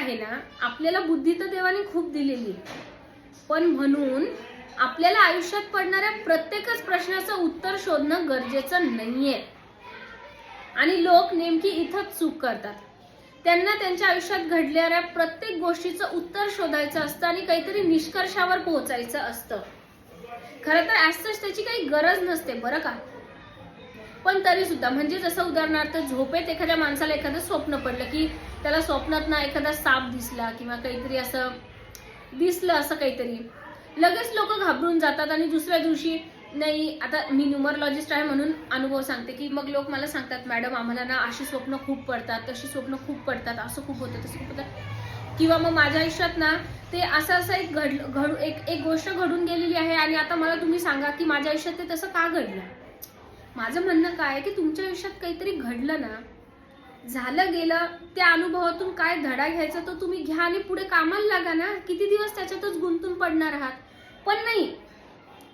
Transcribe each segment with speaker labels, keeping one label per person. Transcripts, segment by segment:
Speaker 1: आहे ना, आपल्याला बुद्धी तर देवाने खूप दिलेली, पण म्हणून आपल्याला आयुष्यात पडणाऱ्या प्रत्येकच प्रश्नाचं उत्तर शोधणं गरजेचं नाहीये. आणि लोक नेमकी इथंच चूक करतात. त्यांना त्यांच्या आयुष्यात घडलेल्या प्रत्येक गोष्टीचं उत्तर शोधायचं असतं आणि काहीतरी निष्कर्षावर पोहोचायचं असतं. खरं तर ऍज त्याची काही गरज नसते बरं का. पण तरी सुद्धा म्हणजे जसं उदाहरणार्थ झोपेत एखाद्या माणसाला एखादं स्वप्न पडलं की त्याला स्वप्नात ना एखादा साप दिसला किंवा काहीतरी असं दिसलं, असं काहीतरी लगेच लोक घाबरून जातात आणि दुसऱ्या दिवशी नाही. आता मी न्यूमरोलॉजिस्ट आहे म्हणून अनुभव सांगते की मग लोक मला सांगतात मॅडम आम्हाला ना अशी स्वप्न खूप पडतात, तशी स्वप्न खूप पडतात, असं खूप होतं, तसं खूप होतं. किंवा मग माझ्या आयुष्यात ना ते असं एक गोष्ट घडून गेलेली आहे आणि आता मला तुम्ही सांगा की माझ्या आयुष्यात ते तसं का घडलं. माझं म्हणणं काय आहे की तुमच्या आयुष्यात काहीतरी घडलं ना, झालं गेलं, त्या अनुभवातून काय धडा घ्यायचा तो तुम्ही घ्या आणि पुढे कामाला लागा ना. किती दिवस त्याच्यातच गुंतून पडणार आहात. पण नाही,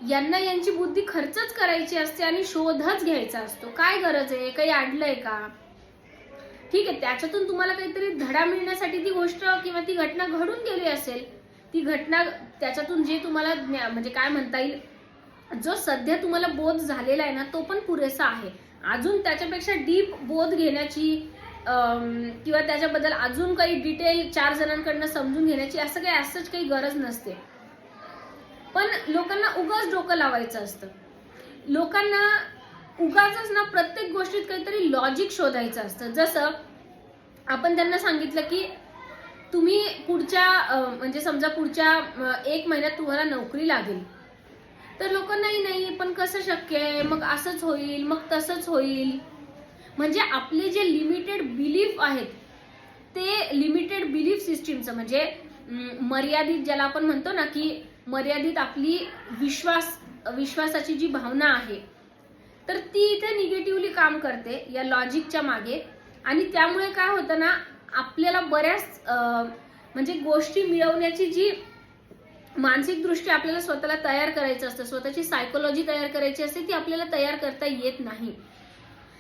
Speaker 1: यांना यांची बुद्धी खर्चच करायची असते आणि शोधच घ्यायचा असतो. काय गरज आहे, काही अडलंय का, ठीक आहे, त्याच्यातून तुम्हाला काहीतरी धडा मिळण्यासाठी ती गोष्ट किंवा ती घटना घडून गेली असेल, ती घटना त्याच्यातून जे तुम्हाला म्हणजे काय म्हणता येईल, जो सध्या तुम्हाला बोध झालेला आहे ना तो पण पुरेसा आहे. अजून त्याच्यापेक्षा डीप बोध घेण्याची किंवा त्याच्याबद्दल अजून काही डिटेल 4 जणांकडनं समजून घेण्याची असं काही गरज नसते. पण लोकांना उगाच डोकं लावायचं असतं. लोकांना उगाच ना प्रत्येक गोष्टीत काहीतरी लॉजिक शोधायचं असतं. जसं आपण त्यांना सांगितलं की तुम्ही पुढच्या म्हणजे समजा पुढच्या 1 महिन्यात तुम्हाला नोकरी लागेल, तर लोक नाही पण कसं शक्य आहे, मग असंच होईल, मग तसंच होईल. म्हणजे आपले जे लिमिटेड बिलीफ आहेत ते लिमिटेड बिलीफ सिस्टीमचं म्हणजे मर्यादित, ज्याला आपण म्हणतो ना की मर्यादित आपली विश्वासाची जी भावना आहे, तर ती इथे निगेटिव्हली काम करते या लॉजिकच्या मागे. आणि त्यामुळे काय होतं ना, आपल्याला बऱ्याच म्हणजे गोष्टी मिळवण्याची जी मानसिक दृष्टी आपल्याला स्वतःला तयार करायचं असतं, स्वतःची सायकोलॉजी तयार करायची असते, ती आपल्याला तयार करता येत नाही.